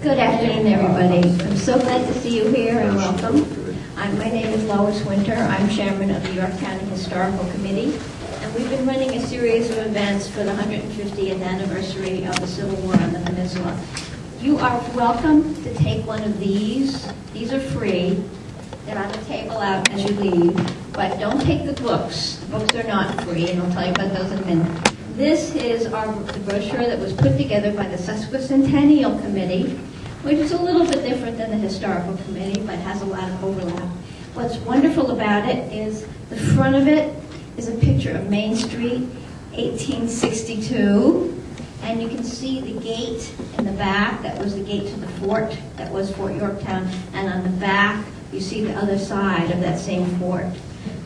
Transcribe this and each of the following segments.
Good afternoon, everybody. I'm so glad to see you here and welcome. My name is Lois Winter. I'm chairman of the York County Historical Committee, and we've been running a series of events for the 150th anniversary of the Civil War on the Peninsula. You are welcome to take one of these. These are free. They're on the table out as you leave, but don't take the books. The books are not free, and I'll tell you about those in a minute. This is the brochure that was put together by the Sesquicentennial Committee, which is a little bit different than the Historical Committee, but has a lot of overlap. What's wonderful about it is the front of it is a picture of Main Street, 1862, and you can see the gate in the back. That was the gate to the fort. That was Fort Yorktown. And on the back, you see the other side of that same fort.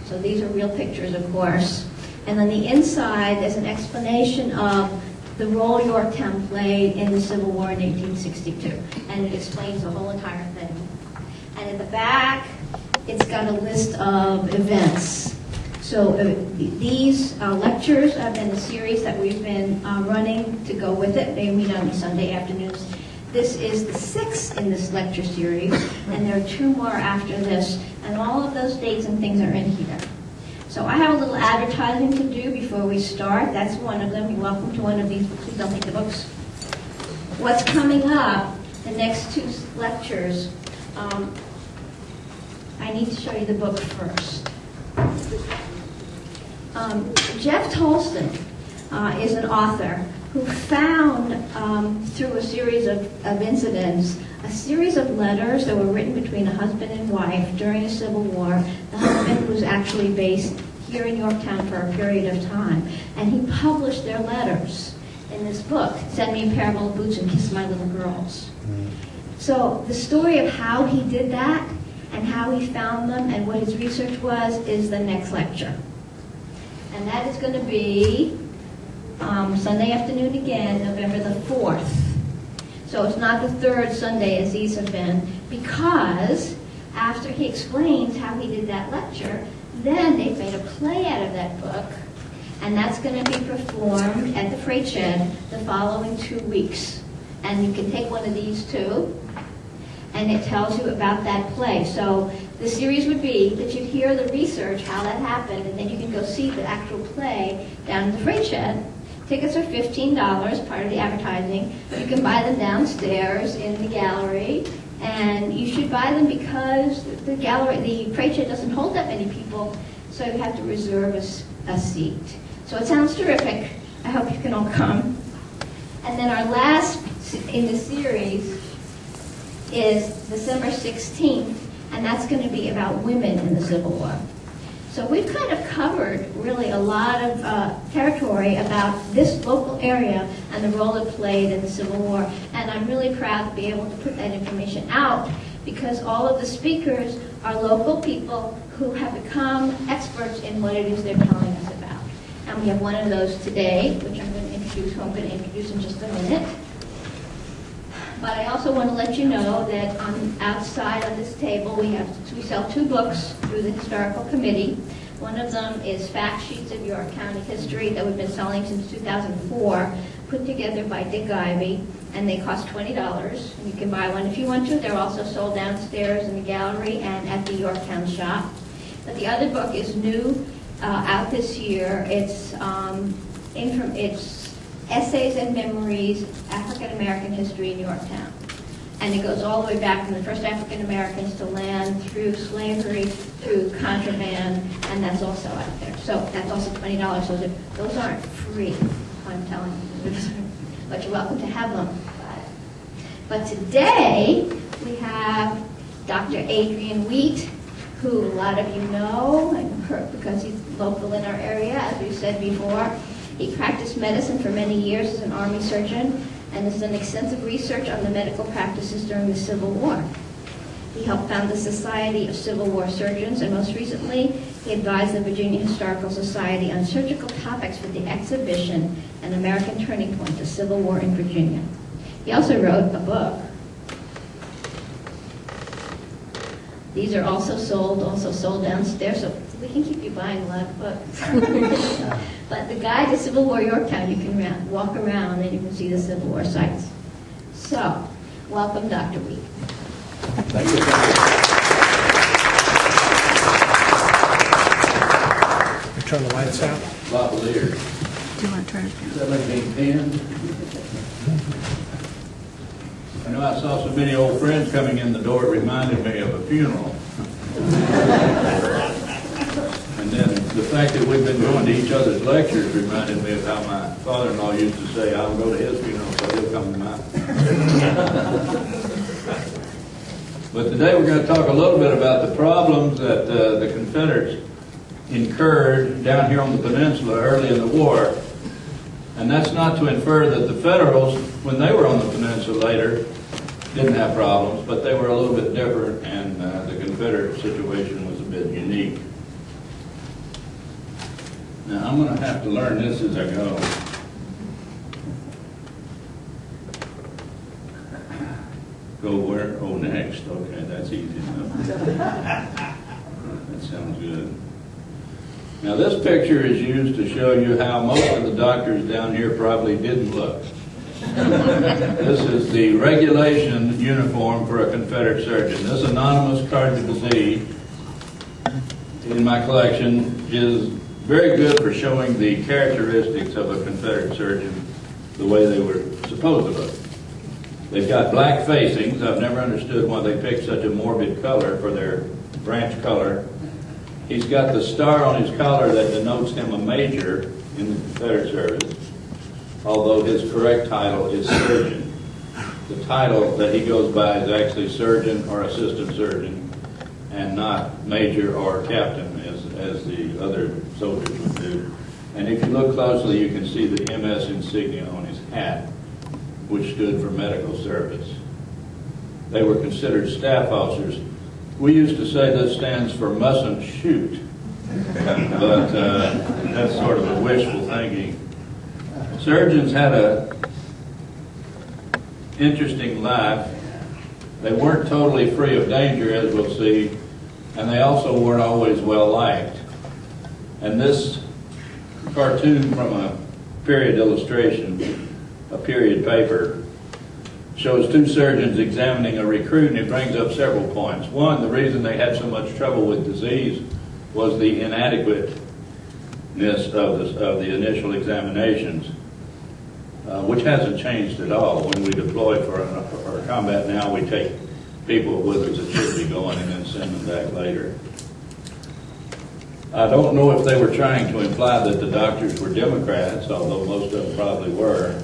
So these are real pictures, of course. And on the inside, there's an explanation of the role Yorktown played in the Civil War in 1862. And it explains the whole entire thing. And in the back, it's got a list of events. So these lectures have been a series that we've been running to go with it. They meet on Sunday afternoons. This is the 6th in this lecture series, and there are 2 more after this. And all of those dates and things are in here. So I have a little advertising to do before we start. That's one of them. You're welcome to one of these. Please don't take the books. What's coming up, the next 2 lectures, I need to show you the book first. Jeff Tolston is an author who found, through a series of incidents, a series of letters that were written between a husband and wife during the Civil War. The husband was actually based here in Yorktown for a period of time, and he published their letters in this book, Send Me a Pair of Old Boots and Kiss My Little Girls. So the story of how he did that and how he found them and what his research was is the next lecture. And that is going to be Sunday afternoon again, November the 4th. So it's not the 3rd Sunday as these have been, because after he explains how he did that lecture, then they've made a play out of that book, and that's going to be performed at the Freight Shed the following 2 weeks. And you can take one of these too, and it tells you about that play. So the series would be that you'd hear the research, how that happened, and then you can go see the actual play down at the Freight Shed. Tickets are $15, part of the advertising. You can buy them downstairs in the gallery, and you should buy them because the Freight Shed doesn't hold that many people, so you have to reserve a seat. So it sounds terrific. I hope you can all come. And then our last in the series is December 16th, and that's going to be about women in the Civil War. So we've kind of covered really a lot of territory about this local area and the role it played in the Civil War. And I'm really proud to be able to put that information out because all of the speakers are local people who have become experts in what it is they're telling us about. And we have one of those today, which I'm going to introduce, who I'm going to introduce in just a minute. But I also want to let you know that outside on this table we sell 2 books through the Historical Committee. One of them is Fact Sheets of York County History that we've been selling since 2004, put together by Dick Ivey, and they cost $20. And you can buy one if you want to. They're also sold downstairs in the gallery and at the Yorktown shop. But the other book is new, out this year. It's Essays and Memories, African American History in Yorktown. And it goes all the way back from the first African Americans to land, through slavery, through contraband, and that's also out there. So that's also $20. So those aren't free, I'm telling you. But you're welcome to have them. But today, we have Dr. Adrian Wheat, who a lot of you know, because he's local in our area, as we said before. He practiced medicine for many years as an Army surgeon and has done extensive research on the medical practices during the Civil War. He helped found the Society of Civil War Surgeons, and most recently, he advised the Virginia Historical Society on surgical topics for the exhibition An American Turning Point, the Civil War in Virginia. He also wrote a book. These are also sold downstairs, so we can keep you buying a lot of books. But the guide to Civil War Yorktown, you can walk around and you can see the Civil War sites. So, Welcome, Dr. Wheat. Thank you. Turn the lights out. Lavalier. Do you want to turn it down? 1710. I know I saw so many old friends coming in the door, it reminded me of a funeral. And then the fact that we've been going to each other's lectures reminded me of how my father-in-law used to say, I'll go to his funeral, so he'll come to mine. But today we're going to talk a little bit about the problems that the Confederates incurred down here on the peninsula early in the war. And that's not to infer that the Federals, when they were on the peninsula later, didn't have problems, but they were a little bit different, and the Confederate situation was a bit unique. Now, I'm going to have to learn this as I go. Go where? Oh, next. Okay, that's easy enough. That sounds good. Now, this picture is used to show you how most of the doctors down here probably didn't look. This is the regulation uniform for a Confederate surgeon. This anonymous carte de visite in my collection is very good for showing the characteristics of a Confederate surgeon the way they were supposed to look. They've got black facings. I've never understood why they picked such a morbid color for their branch color. He's got the star on his collar that denotes him a major in the Confederate service, although his correct title is surgeon. The title that he goes by is actually surgeon or assistant surgeon, and not major or captain as the other soldiers would do. And if you look closely, you can see the MS insignia on his hat, which stood for medical service. They were considered staff officers. We used to say this stands for mustn't shoot, but that's sort of a wishful thinking. Surgeons had a interesting life. They weren't totally free of danger, as we'll see, and they also weren't always well liked. And this cartoon from a period illustration, a period paper, shows two surgeons examining a recruit, and it brings up several points. One, the reason they had so much trouble with disease was the inadequateness of the initial examinations, which hasn't changed at all. When we deploy for combat now, we take people with us that should be going and then send them back later. I don't know if they were trying to imply that the doctors were Democrats, although most of them probably were.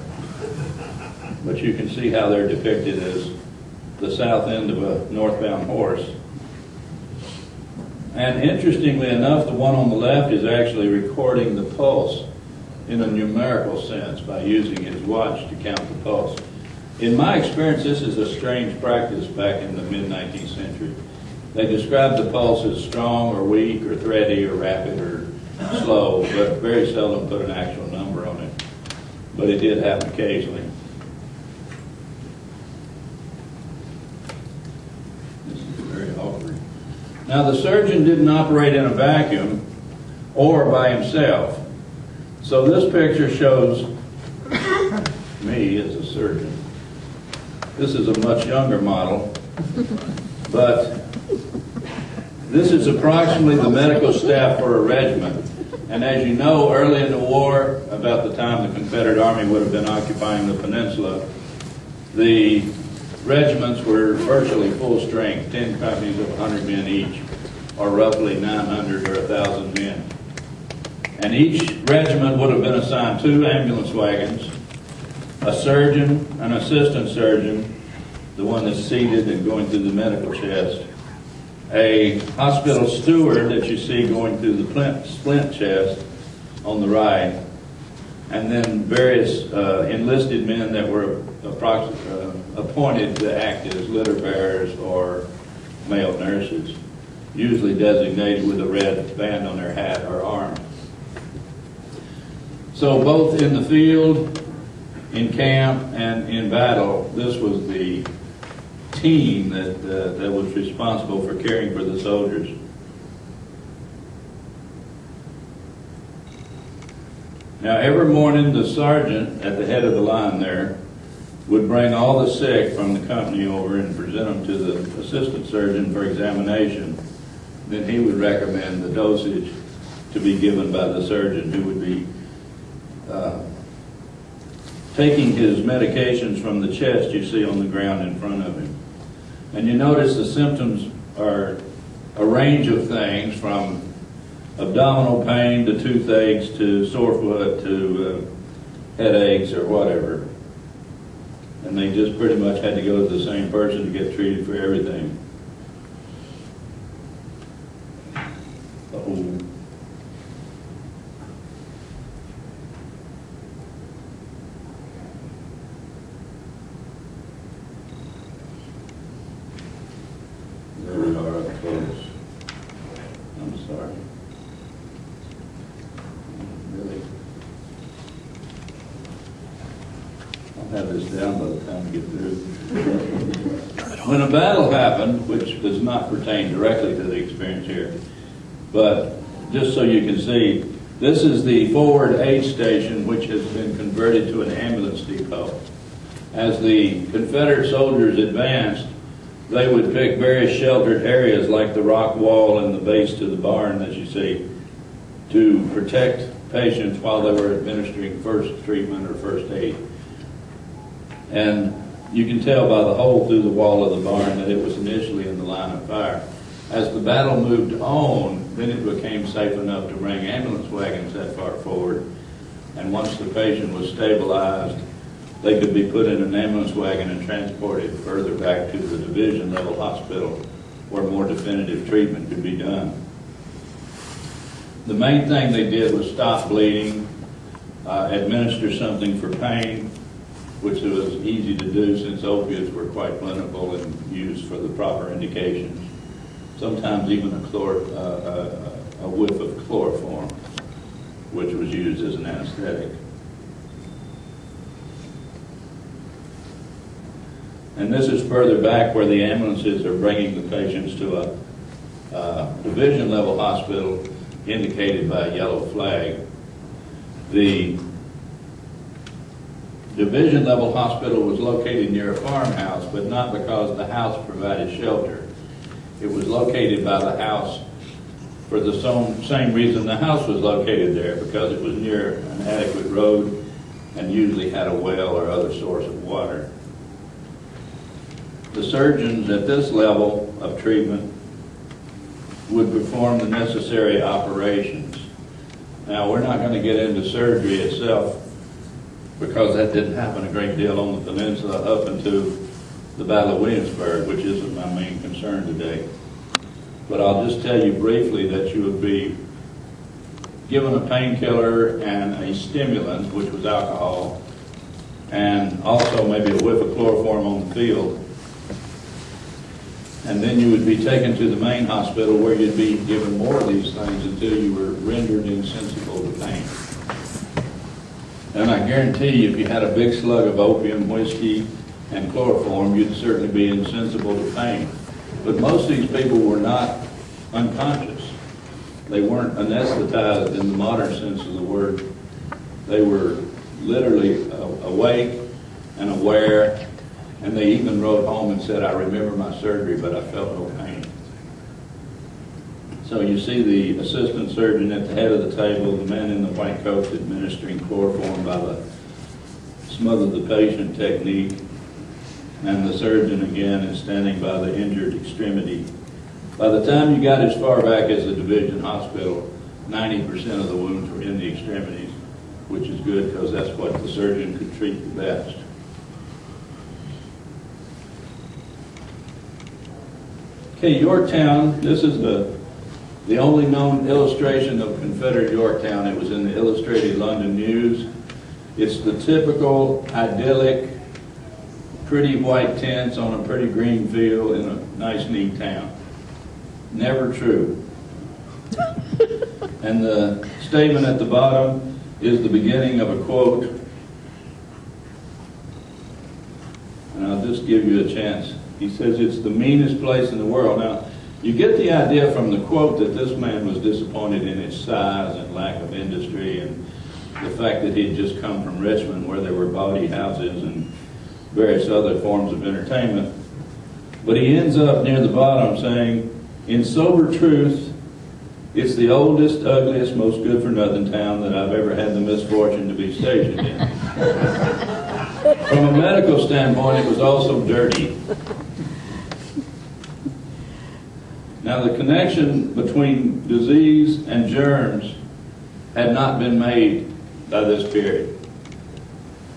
But you can see how they're depicted as the south end of a northbound horse. And interestingly enough, the one on the left is actually recording the pulse in a numerical sense by using his watch to count the pulse. In my experience, this is a strange practice back in the mid-19th century. They describe the pulse as strong or weak or thready or rapid or slow, but very seldom put an actual number on it. But it did happen occasionally. Now, the surgeon didn't operate in a vacuum or by himself. So this picture shows me as a surgeon. This is a much younger model, but this is approximately the medical staff for a regiment. And as you know, early in the war, about the time the Confederate Army would have been occupying the peninsula, the regiments were virtually full strength, 10 companies of 100 men each, or roughly 900 or 1,000 men. And each regiment would have been assigned 2 ambulance wagons, a surgeon, an assistant surgeon, the one that's seated and going through the medical chest, a hospital steward that you see going through the splint chest on the right, and then various enlisted men that were appointed to act as litter bearers or male nurses, usually designated with a red band on their hat or arm. So both in the field, in camp, and in battle, this was the team that was responsible for caring for the soldiers. Now, every morning, the sergeant at the head of the line there would bring all the sick from the company over and present them to the assistant surgeon for examination. Then he would recommend the dosage to be given by the surgeon, who would be taking his medications from the chest you see on the ground in front of him. And you notice the symptoms are a range of things, from abdominal pain to toothaches to sore foot to headaches or whatever. And they just pretty much had to go to the same person to get treated for everything. Uh-oh. There we are up close. I'm sorry. Really? I'll have this down by the time we get through. When a battle happened, which does not pertain directly to the experience here, but just so you can see, this is the forward aid station, which has been converted to an ambulance depot. As the Confederate soldiers advanced, they would pick various sheltered areas like the rock wall and the base to the barn that you see to protect patients while they were administering first treatment or first aid. And you can tell by the hole through the wall of the barn that it was initially in the line of fire. As the battle moved on, then it became safe enough to bring ambulance wagons that far forward. And once the patient was stabilized, they could be put in an ambulance wagon and transported further back to the division level hospital where more definitive treatment could be done. The main thing they did was stop bleeding, administer something for pain, which was easy to do since opiates were quite plentiful and used for the proper indications. Sometimes even a whiff of chloroform, which was used as an anesthetic. And this is further back where the ambulances are bringing the patients to a division level hospital indicated by a yellow flag. The division level hospital was located near a farmhouse, but not because the house provided shelter. It was located by the house for the same reason the house was located there, because it was near an adequate road and usually had a well or other source of water. The surgeons at this level of treatment would perform the necessary operations. Now, we're not going to get into surgery itself because that didn't happen a great deal on the peninsula up until the Battle of Williamsburg, which isn't my main concern today. But I'll just tell you briefly that you would be given a painkiller and a stimulant, which was alcohol, and also maybe a whiff of chloroform on the field. And then you would be taken to the main hospital where you'd be given more of these things until you were rendered insensible to pain. And I guarantee you, if you had a big slug of opium, whiskey, and chloroform, you'd certainly be insensible to pain. But most of these people were not unconscious. They weren't anesthetized in the modern sense of the word. They were literally awake and aware, and they even wrote home and said, "I remember my surgery, but I felt no pain." So you see the assistant surgeon at the head of the table, the man in the white coat administering chloroform by the smother the patient technique, and the surgeon again is standing by the injured extremity. By the time you got as far back as the division hospital, 90% of the wounds were in the extremities, which is good because that's what the surgeon could treat the best. Okay, Yorktown, this is the only known illustration of Confederate Yorktown. It was in the Illustrated London News. It's the typical idyllic, pretty white tents on a pretty green field in a nice, neat town. Never true. And the statement at the bottom is the beginning of a quote. And I'll just give you a chance. He says, "It's the meanest place in the world." Now, you get the idea from the quote that this man was disappointed in its size and lack of industry and the fact that he'd just come from Richmond where there were bawdy houses and various other forms of entertainment. But he ends up near the bottom saying, "In sober truth, it's the oldest, ugliest, most good-for-nothing town that I've ever had the misfortune to be stationed in." From a medical standpoint, it was also dirty. Now, the connection between disease and germs had not been made by this period.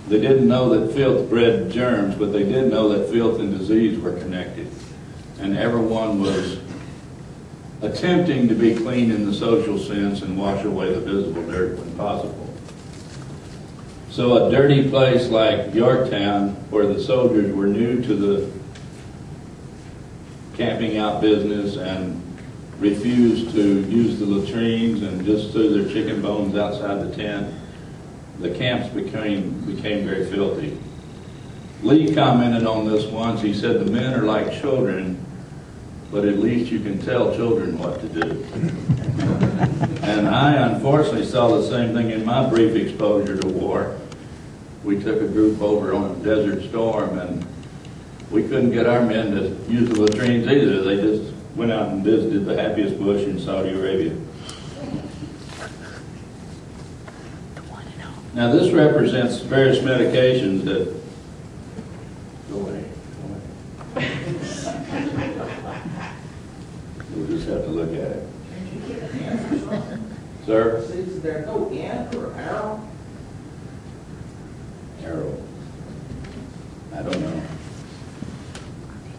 They didn't know that filth bred germs, but they did know that filth and disease were connected. And everyone was attempting to be clean in the social sense and wash away the visible dirt when possible. So a dirty place like Yorktown, where the soldiers were new to the camping out business and refused to use the latrines and just threw their chicken bones outside the tent, the camps became very filthy. Lee commented on this once. He said, "The men are like children, but at least you can tell children what to do." And I unfortunately saw the same thing in my brief exposure to war. We took a group over on a Desert Storm, and we couldn't get our men to use the latrines either. They just went out and visited the happiest bush in Saudi Arabia. Now this represents various medications that... Go away. We'll just have to look at it. Sir? Is there no ant or arrow? Arrow. I don't know.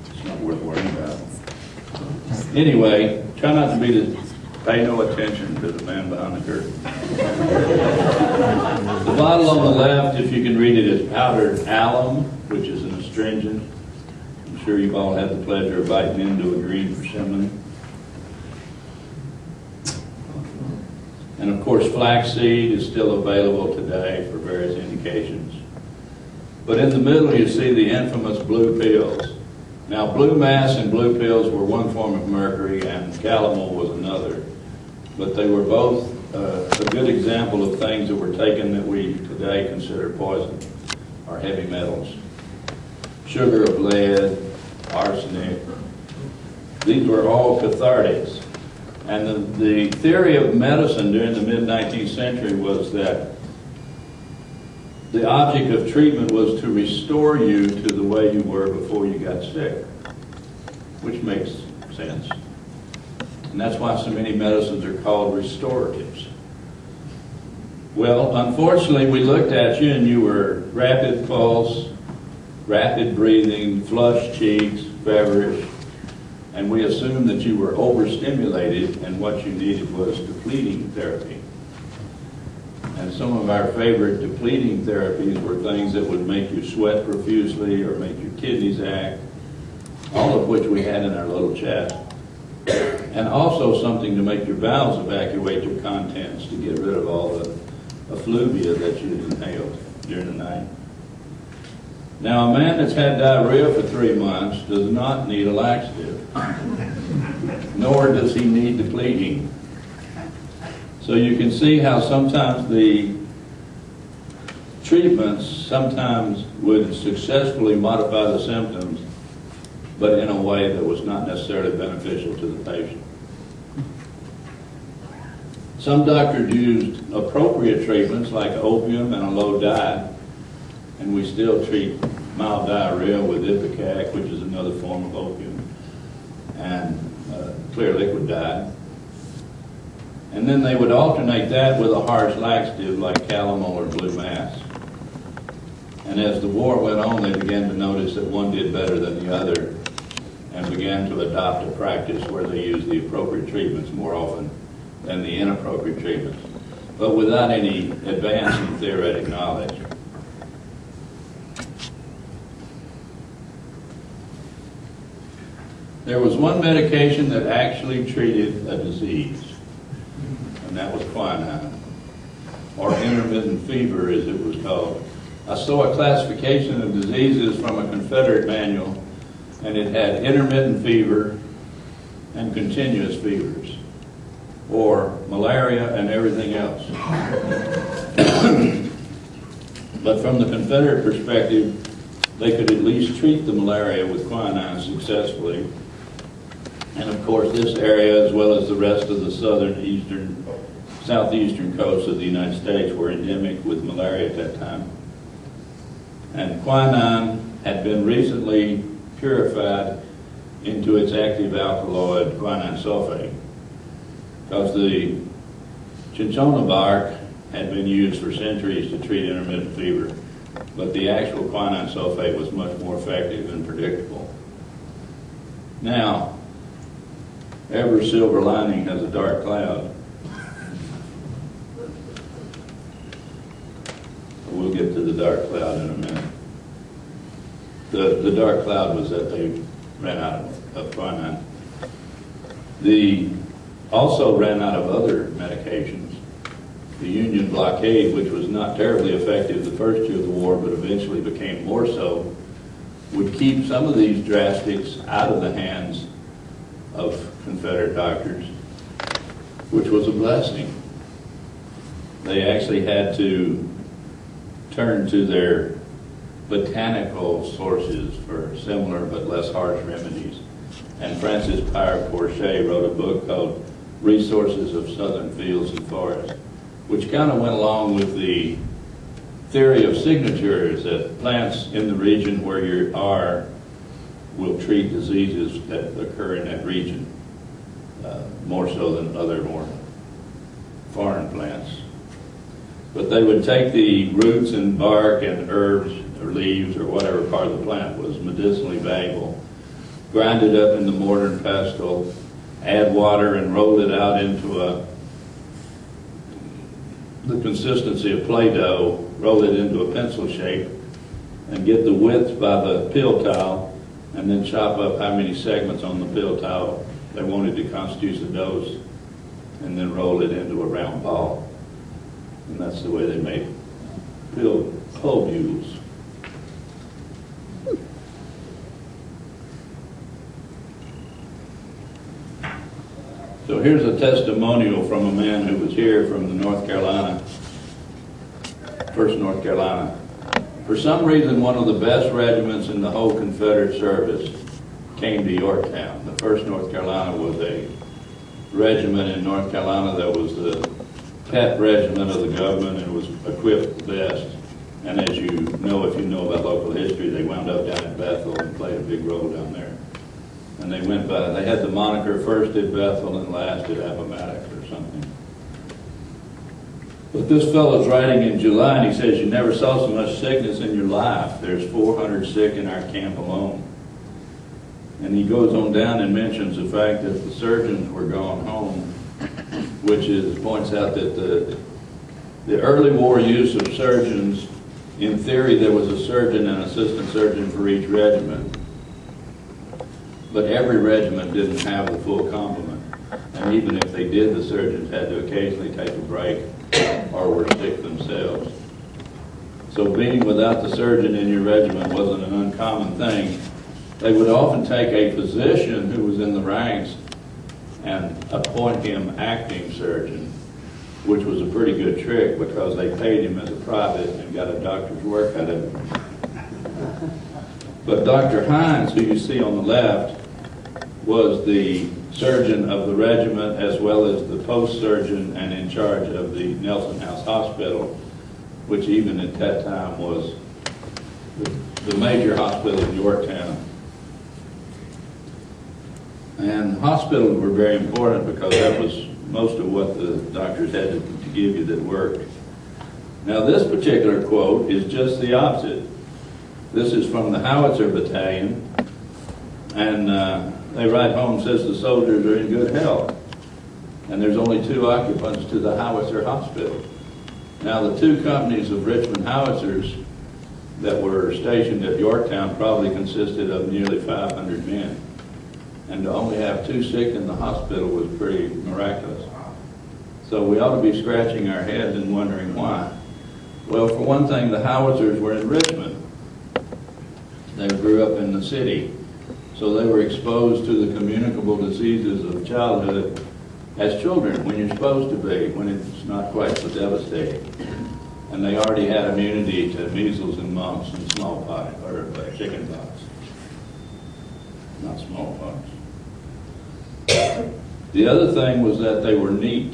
It's not worth worrying about. Anyway, try not to pay no attention to the man behind the curtain. The bottle on the left, if you can read it, is powdered alum, which is an astringent. I'm sure you've all had the pleasure of biting into a green persimmon. And of course, flaxseed is still available today for various indications. But in the middle, you see the infamous blue pills. Now, blue mass and blue pills were one form of mercury, and calomel was another. But they were both a good example of things that were taken that we today consider poison, or heavy metals. Sugar of lead, arsenic. These were all cathartics. And the theory of medicine during the mid-19th century was that the object of treatment was to restore you to the way you were before you got sick, which makes sense. And that's why so many medicines are called restoratives. Well, unfortunately, we looked at you and you were rapid pulse, rapid breathing, flushed cheeks, feverish, and we assumed that you were overstimulated and what you needed was depleting therapy. And some of our favorite depleting therapies were things that would make you sweat profusely or make your kidneys act, all of which we had in our little chest. And also something to make your bowels evacuate your contents to get rid of all the effluvia that you inhaled during the night. Now, a man that's had diarrhea for 3 months does not need a laxative, nor does he need depleting. So you can see how sometimes the treatments sometimes would successfully modify the symptoms, but in a way that was not necessarily beneficial to the patient. Some doctors used appropriate treatments like opium and a low diet, and we still treat mild diarrhea with Ipecac, which is another form of opium, and clear liquid diet. And then they would alternate that with a harsh laxative like calomel or blue mass. And as the war went on, they began to notice that one did better than the other and began to adopt a practice where they used the appropriate treatments more often than the inappropriate treatments, but without any advance in theoretic knowledge. There was one medication that actually treated a disease, and that was quinine, or intermittent fever as it was called. I saw a classification of diseases from a Confederate manual, and it had intermittent fever and continuous fevers, or malaria and everything else. But from the Confederate perspective, they could at least treat the malaria with quinine successfully. And of course, this area, as well as the rest of the southeastern coast of the United States, were endemic with malaria at that time. And quinine had been recently purified into its active alkaloid, quinine sulfate, because the cinchona bark had been used for centuries to treat intermittent fever, but the actual quinine sulfate was much more effective and predictable. Now, every silver lining has a dark cloud. We'll get to the dark cloud in a minute. The dark cloud was that they ran out of quinine. They also ran out of other medications. The Union blockade, which was not terribly effective the first year of the war, but eventually became more so, would keep some of these drastics out of the hands of Confederate doctors, which was a blessing. They actually had to turn to their botanical sources for similar but less harsh remedies. And Francis Porcher wrote a book called Resources of Southern Fields and Forests, which kind of went along with the theory of signatures, that plants in the region where you are will treat diseases that occur in that region, more so than other more foreign plants. But they would take the roots and bark and herbs or leaves or whatever part of the plant was medicinally valuable, grind it up into mortar and pestle, add water and roll it out into the consistency of Play-Doh, roll it into a pencil shape, and get the width by the pill towel, and then chop up how many segments on the pill towel they wanted to constitute the dose, and then roll it into a round ball. And that's the way they made pill mules. So here's a testimonial from a man who was here from the North Carolina, 1st North Carolina. For some reason, one of the best regiments in the whole Confederate service came to Yorktown. The 1st North Carolina was a regiment in North Carolina that was the pet regiment of the government and was equipped the best. And as you know, if you know about local history, they wound up down at Bethel and played a big role down there. And they went by, they had the moniker first at Bethel and last at Appomattox or something. But this fellow's writing in July, and he says, "You never saw so much sickness in your life. There's 400 sick in our camp alone." And he goes on down and mentions the fact that the surgeons were gone home, which points out that the early war use of surgeons, in theory, there was a surgeon and assistant surgeon for each regiment. But every regiment didn't have the full complement. And even if they did, the surgeons had to occasionally take a break or were sick themselves. So being without the surgeon in your regiment wasn't an uncommon thing. They would often take a physician who was in the ranks and appoint him acting surgeon, which was a pretty good trick because they paid him as a private and got a doctor's work out of him. But Dr. Hines, who you see on the left, was the surgeon of the regiment as well as the post surgeon and in charge of the Nelson House Hospital, which even at that time was the major hospital in Yorktown. And hospitals were very important because that was most of what the doctors had to give you that worked. Now this particular quote is just the opposite. This is from the Howitzer Battalion, and they write home, says the soldiers are in good health. And there's only 2 occupants to the Howitzer Hospital. Now the 2 companies of Richmond Howitzers that were stationed at Yorktown probably consisted of nearly 500 men. And to only have 2 sick in the hospital was pretty miraculous. So we ought to be scratching our heads and wondering why. Well, for one thing, the Howitzers were in Richmond. They grew up in the city. So they were exposed to the communicable diseases of childhood as children, when you're supposed to be, when it's not quite so devastating. and they already had immunity to measles and mumps and smallpox, or chicken pox. Not smallpox. The other thing was that they were neat.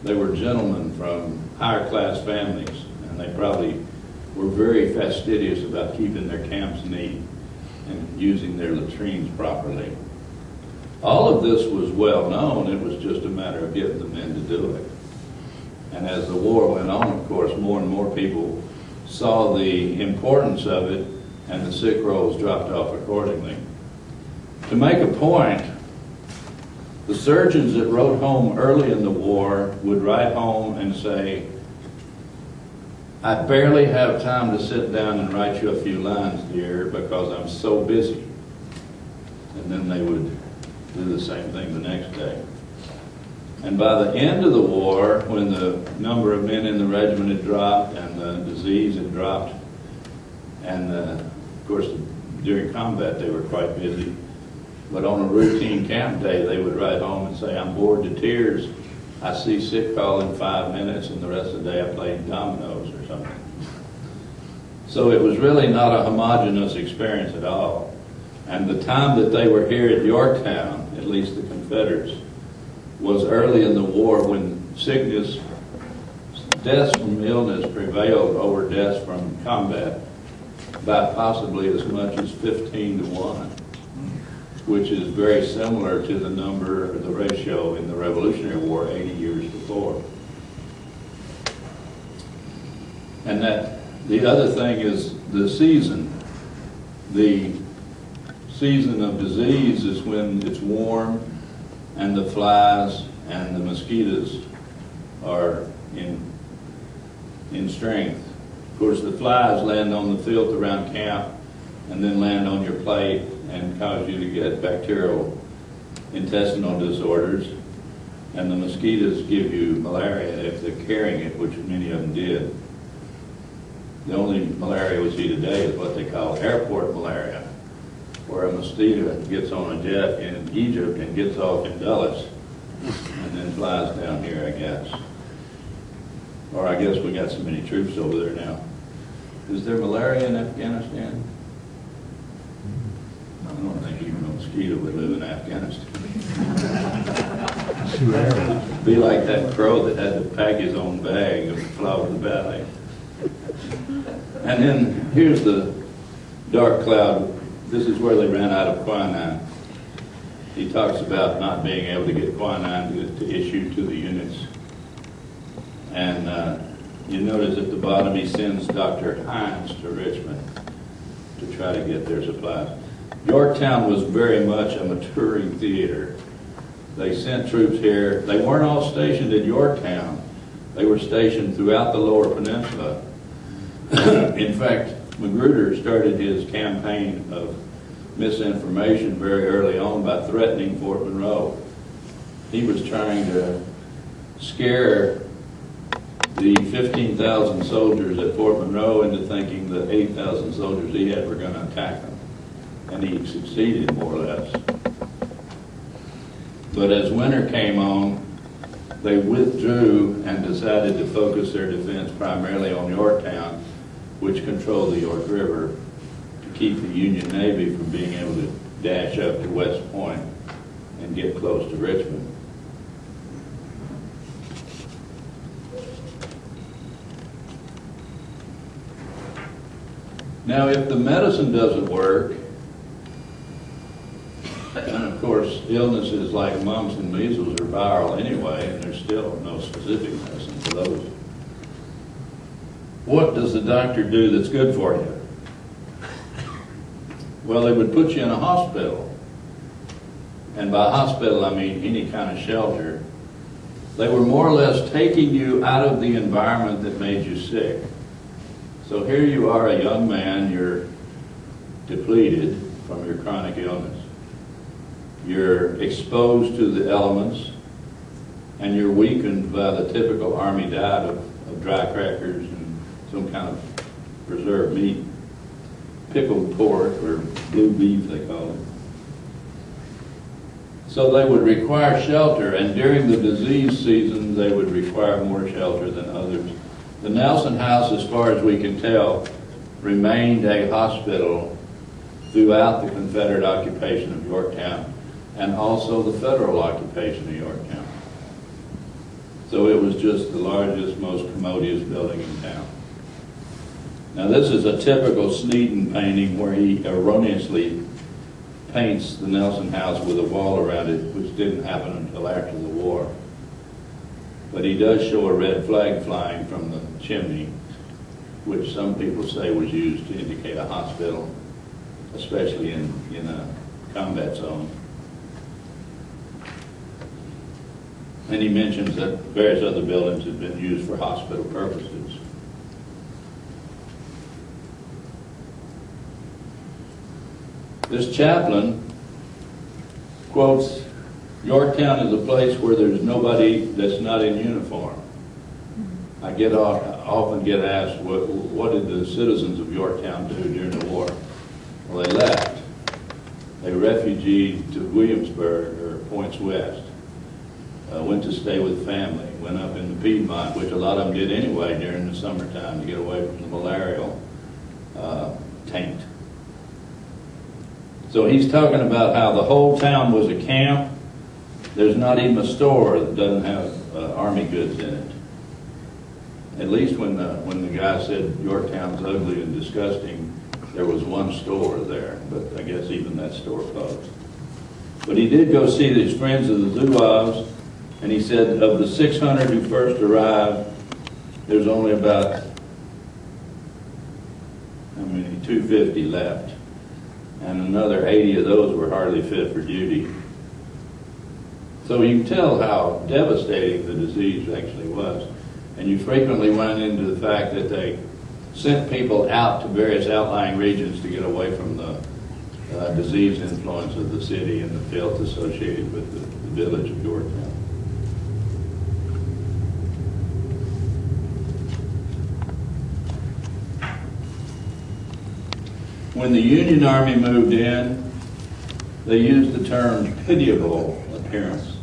They were gentlemen from higher class families, and they probably were very fastidious about keeping their camps neat and using their latrines properly. All of this was well known. It was just a matter of getting the men to do it. And as the war went on, of course, more and more people saw the importance of it, and the sick rolls dropped off accordingly. To make a point, the surgeons that wrote home early in the war would write home and say, "I barely have time to sit down and write you a few lines, dear, because I'm so busy." And then they would do the same thing the next day. And by the end of the war, when the number of men in the regiment had dropped and the disease had dropped, and of course during combat they were quite busy, but on a routine camp day they would write home and say, "I'm bored to tears. I see sick call in 5 minutes, and the rest of the day I played dominoes," or something. So it was really not a homogeneous experience at all. And the time that they were here at Yorktown, at least the Confederates, was early in the war when sickness, deaths from illness prevailed over deaths from combat by possibly as much as 15 to 1, which is very similar to the number, or the ratio in the Revolutionary War 80 years before. And that the other thing is the season. The season of disease is when it's warm and the flies and the mosquitoes are in strength. Of course, the flies land on the filth around camp and then land on your plate and cause you to get bacterial intestinal disorders. And the mosquitoes give you malaria if they're carrying it, which many of them did. The only malaria we see today is what they call airport malaria, where a mosquito gets on a jet in Egypt and gets off in Dulles and then flies down here, I guess. Or I guess we got so many troops over there now. Is there malaria in Afghanistan? I don't think even a mosquito would live in Afghanistan. Be like that crow that had to pack his own bag and fly over the valley. And then here's the dark cloud. This is where they ran out of quinine. He talks about not being able to get quinine to issue to the units. And you notice at the bottom he sends Dr. Hines to Richmond to try to get their supplies. Yorktown was very much a maturing theater. They sent troops here. They weren't all stationed at Yorktown. They were stationed throughout the Lower Peninsula. In fact, Magruder started his campaign of misinformation very early on by threatening Fort Monroe. He was trying to scare the 15,000 soldiers at Fort Monroe into thinking the 8,000 soldiers he had were going to attack them. And he succeeded, more or less. But as winter came on, they withdrew and decided to focus their defense primarily on Yorktown, which controlled the York River, to keep the Union Navy from being able to dash up to West Point and get close to Richmond. Now, if the medicine doesn't work, and of course illnesses like mumps and measles are viral anyway, and there's still no specific medicine for those, what does the doctor do that's good for you? Well, they would put you in a hospital. And by hospital, I mean any kind of shelter. They were more or less taking you out of the environment that made you sick. So here you are, a young man, you're depleted from your chronic illness. You're exposed to the elements, and you're weakened by the typical Army diet of dry crackers and some kind of preserved meat, pickled pork, or blue beef they call it. So they would require shelter, and during the disease season they would require more shelter than others. The Nelson House, as far as we can tell, remained a hospital throughout the Confederate occupation of Yorktown and also the federal occupation of Yorktown. So it was just the largest, most commodious building in town. Now this is a typical Sneeden painting where he erroneously paints the Nelson House with a wall around it, which didn't happen until after the war. But he does show a red flag flying from the chimney, which some people say was used to indicate a hospital, especially in a combat zone. And he mentions that various other buildings have been used for hospital purposes. This chaplain quotes, "Yorktown is a place where there's nobody that's not in uniform." I often get asked, what did the citizens of Yorktown do during the war? Well, they left. They refugeed to Williamsburg or points west, went to stay with family, went up in the Piedmont, which a lot of them did anyway during the summertime to get away from the malarial taint. So he's talking about how the whole town was a camp. There's not even a store that doesn't have army goods in it. At least when the guy said Yorktown's ugly and disgusting, there was one store there, but I guess even that store closed. But he did go see his friends of the Zouaves, and he said of the 600 who first arrived, there's only about, 250 left. And another 80 of those were hardly fit for duty. So you can tell how devastating the disease actually was. And you frequently run into the fact that they sent people out to various outlying regions to get away from the disease influence of the city and the filth associated with the village of Yorktown. When the Union Army moved in, they used the term pitiable appearance.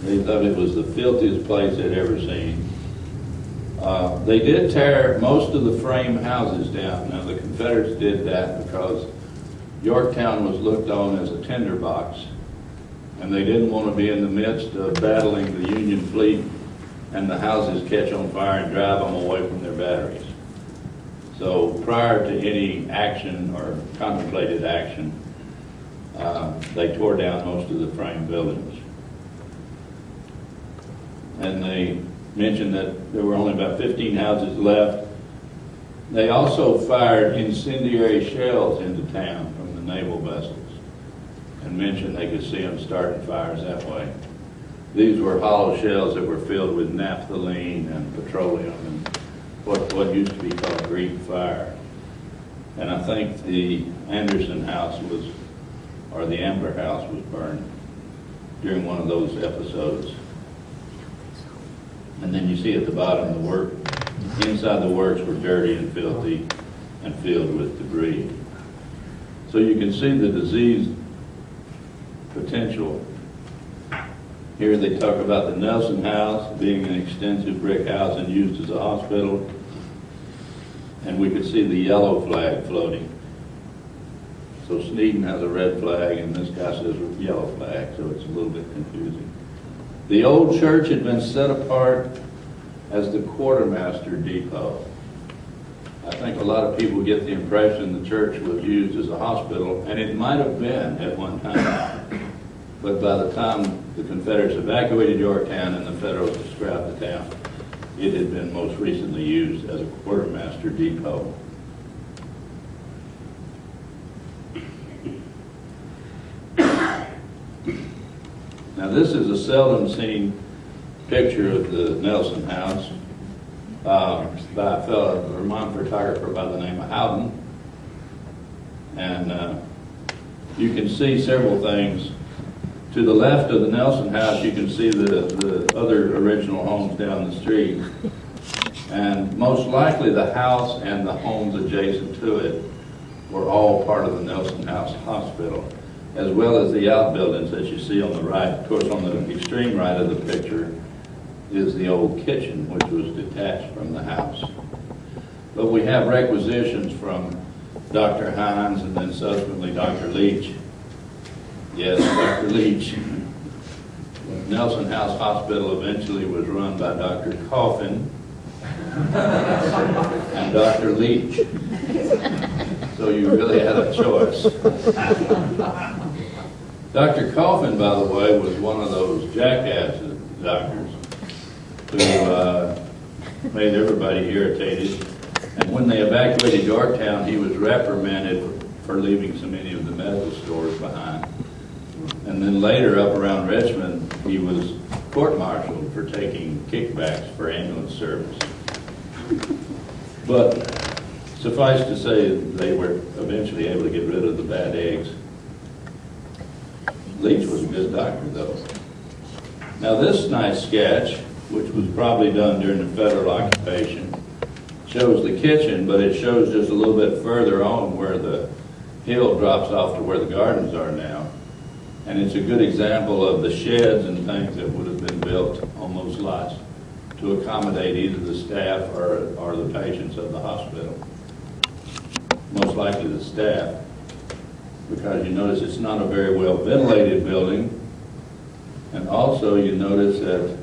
They thought it was the filthiest place they'd ever seen. They did tear most of the frame houses down. Now the Confederates did that because Yorktown was looked on as a tinderbox, and they didn't want to be in the midst of battling the Union fleet and the houses catch on fire and drive them away from their batteries. So prior to any action or contemplated action, they tore down most of the frame buildings. And they mentioned that there were only about 15 houses left. They also fired incendiary shells into town from the naval vessels and mentioned they could see them starting fires that way. These were hollow shells that were filled with naphthalene and petroleum and what used to be called Greek fire. And I think the Anderson house was, or the Ambler house was burned during one of those episodes. And then you see at the bottom the work, inside the works were dirty and filthy and filled with debris. So you can see the disease potential. Here they talk about the Nelson House being an extensive brick house and used as a hospital. And we could see the yellow flag floating. So Sneeden has a red flag and this guy says yellow flag, so it's a little bit confusing. The old church had been set apart as the quartermaster depot. I think a lot of people get the impression the church was used as a hospital, and it might have been at one time. But by the time the Confederates evacuated Yorktown and the Federals described the town, it had been most recently used as a quartermaster depot. Now this is a seldom seen picture of the Nelson House by a fellow, a Vermont photographer by the name of Howden. And you can see several things. To the left of the Nelson House, you can see the other original homes down the street. And most likely the house and the homes adjacent to it were all part of the Nelson House Hospital, as well as the outbuildings that you see on the right. Of course, on the extreme right of the picture is the old kitchen, which was detached from the house. But we have requisitions from Dr. Hines and then subsequently Dr. Leach. Yes, Dr. Leach. Nelson House Hospital eventually was run by Dr. Coffin and Dr. Leach. So you really had a choice. Dr. Coffin, by the way, was one of those jackass doctors who made everybody irritated. And when they evacuated Yorktown, he was reprimanded for leaving so many of the medical stores behind. And then later, up around Richmond, he was court-martialed for taking kickbacks for ambulance service. But suffice to say, they were eventually able to get rid of the bad eggs. Leach was a good doctor, though. Now, this nice sketch, which was probably done during the federal occupation, shows the kitchen, but it shows just a little bit further on where the hill drops off to where the gardens are now. And it's a good example of the sheds and things that would have been built on those lots to accommodate either the staff or the patients of the hospital. Most likely the staff, because you notice it's not a very well ventilated building. And also you notice that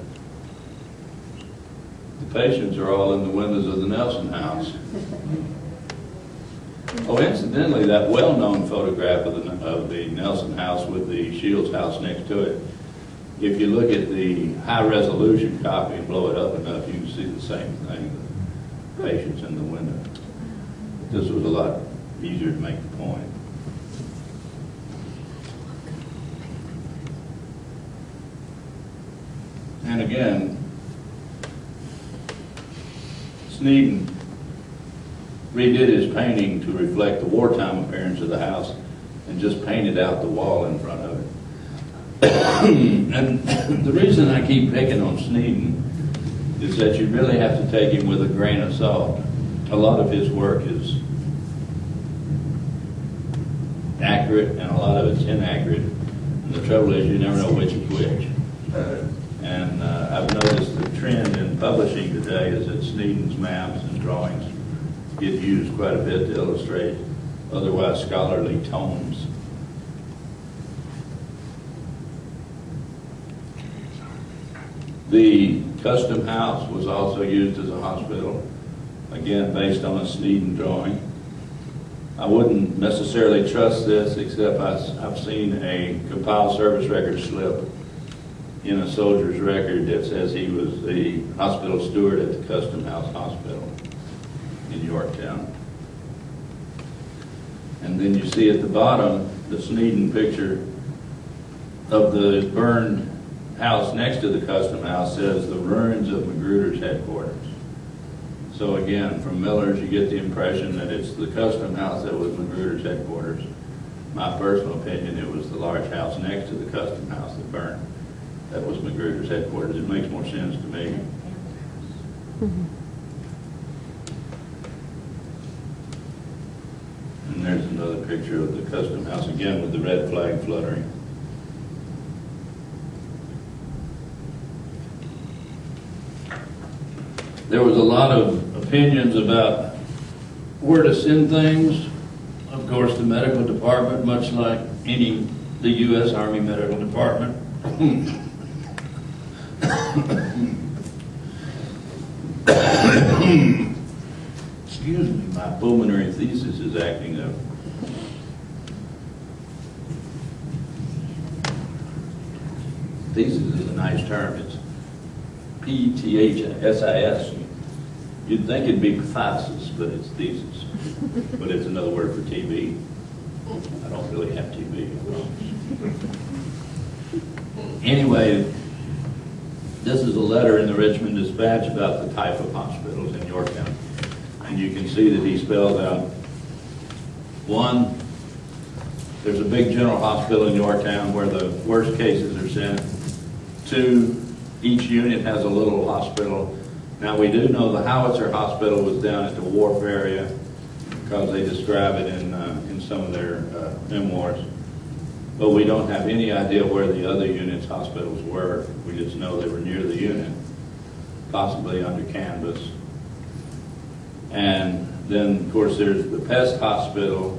the patients are all in the windows of the Nelson House. Oh, incidentally, that well-known photograph of the Nelson House with the Shields House next to it, if you look at the high-resolution copy and blow it up enough, you can see the same thing, the patients in the window. This was a lot easier to make the point. And again, Sneeden redid his painting to reflect the wartime appearance of the house and just painted out the wall in front of it. And the reason I keep picking on Sneeden is that you really have to take him with a grain of salt. A lot of his work is accurate and a lot of it's inaccurate. And the trouble is you never know which is which. And I've noticed the trend in publishing today is that Sneeden's maps and drawings get used quite a bit to illustrate otherwise scholarly tomes. The Custom House was also used as a hospital, again based on a Sneeden drawing. I wouldn't necessarily trust this, except I've seen a compiled service record slip in a soldier's record that says he was the hospital steward at the Custom House Hospital in Yorktown. And then you see at the bottom the Sneeden picture of the burned house next to the Custom House says the ruins of Magruder's headquarters. So again, from Miller's you get the impression that it's the Custom House that was Magruder's headquarters. My personal opinion, it was the large house next to the Custom House that burned. That was Magruder's headquarters. It makes more sense to me. And there's another picture of the Custom House, again with the red flag fluttering. There was a lot of opinions about where to send things. Of course, the medical department, much like the U.S. Army Medical Department, excuse me, my pulmonary thesis is acting up. Thesis is a nice term. It's P-T-H-S-I-S. You'd think it'd be pathosis, but it's thesis. But it's another word for TB. I don't really have TB, I promise. Anyway, this is a letter in the Richmond Dispatch about the type of hospitals in Yorktown. And you can see that he spells out, one, there's a big general hospital in Yorktown where the worst cases are sent. Two, each unit has a little hospital. Now we do know the Howitzer Hospital was down at the wharf area because they describe it in some of their memoirs. But we don't have any idea where the other units' hospitals were. We just know they were near the unit. possibly under canvas. And then, of course, there's the pest hospital.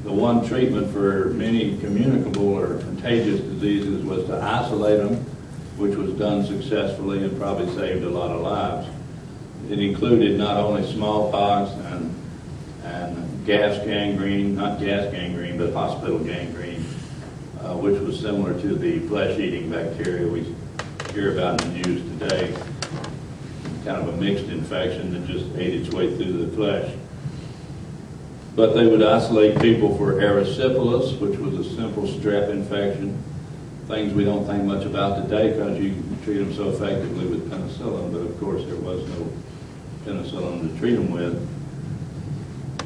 The one treatment for many communicable or contagious diseases was to isolate them, which was done successfully and probably saved a lot of lives. It included not only smallpox and gas gangrene, not gas gangrene, but hospital gangrene, which was similar to the flesh-eating bacteria we hear about in the news today. Kind of a mixed infection that just ate its way through the flesh. But they would isolate people for erysipelas, which was a simple strep infection. Things we don't think much about today because you can treat them so effectively with penicillin, but of course there was no penicillin to treat them with.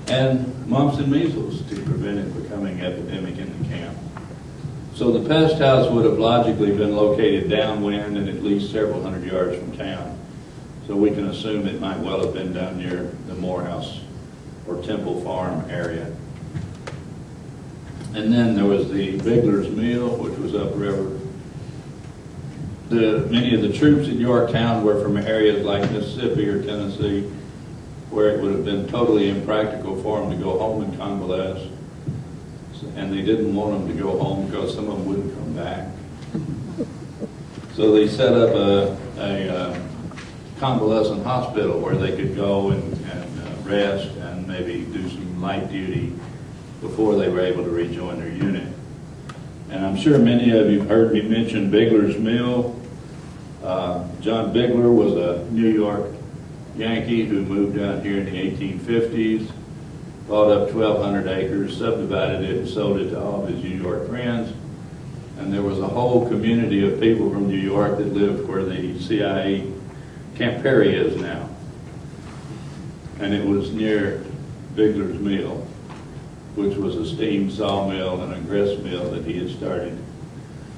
And mumps and measles to prevent it becoming epidemic in the camp. So the pest house would have logically been located downwind and at least several hundred yards from town. So we can assume it might well have been down near the Morehouse or Temple Farm area. And then there was the Bigler's Mill, which was upriver. Many of the troops in Yorktown were from areas like Mississippi or Tennessee, where it would have been totally impractical for them to go home in convalesce. And they didn't want them to go home because some of them wouldn't come back. So they set up a convalescent hospital where they could go and rest and maybe do some light duty before they were able to rejoin their unit. And I'm sure many of you have heard me mention Bigler's Mill. John Bigler was a New York Yankee who moved out here in the 1850s, bought up 1,200 acres, subdivided it, and sold it to all of his New York friends. And there was a whole community of people from New York that lived where the CIA Camp Perry is now. And it was near Bigler's Mill, which was a steam sawmill and a grist mill that he had started.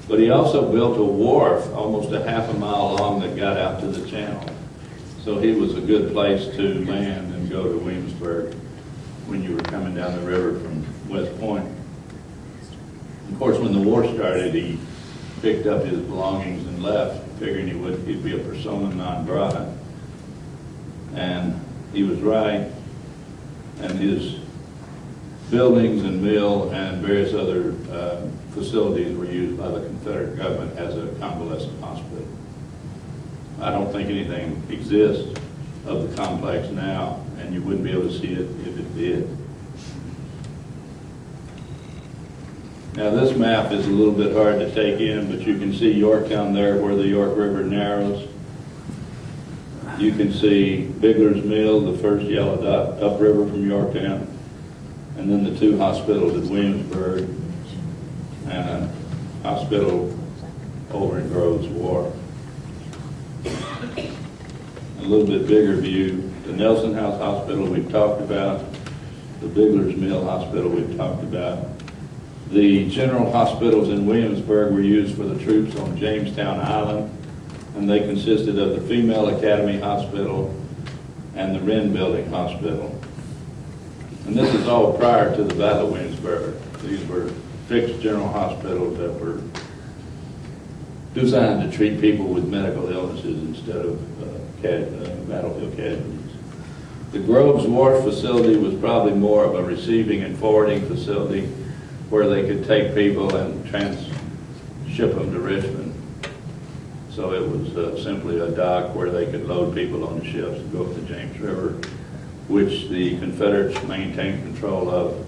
But he also built a wharf almost a half a mile long that got out to the channel. So he was a good place to land and go to Williamsburg when you were coming down the river from West Point. Of course, when the war started, he picked up his belongings and left, figuring he'd be a persona non grata. And he was right, and his buildings and mill and various other facilities were used by the Confederate government as a convalescent hospital. I don't think anything exists of the complex now, and you wouldn't be able to see it if it did. Now this map is a little bit hard to take in, but you can see Yorktown there where the York River narrows. You can see Bigler's Mill, the first yellow dot, upriver from Yorktown, and then the two hospitals at Williamsburg and a hospital over in Groves Wharf. A little bit bigger view, the Nelson House Hospital we've talked about, the Bigler's Mill Hospital we've talked about. The general hospitals in Williamsburg were used for the troops on Jamestown Island, and they consisted of the Female Academy Hospital and the Wren Building Hospital. And this is all prior to the Battle of Williamsburg. These were fixed general hospitals that were designed to treat people with medical illnesses instead of battlefield casualties. The Groves Wharf facility was probably more of a receiving and forwarding facility where they could take people and ship them to Richmond. So it was simply a dock where they could load people on the ships and go up the James River, which the Confederates maintained control of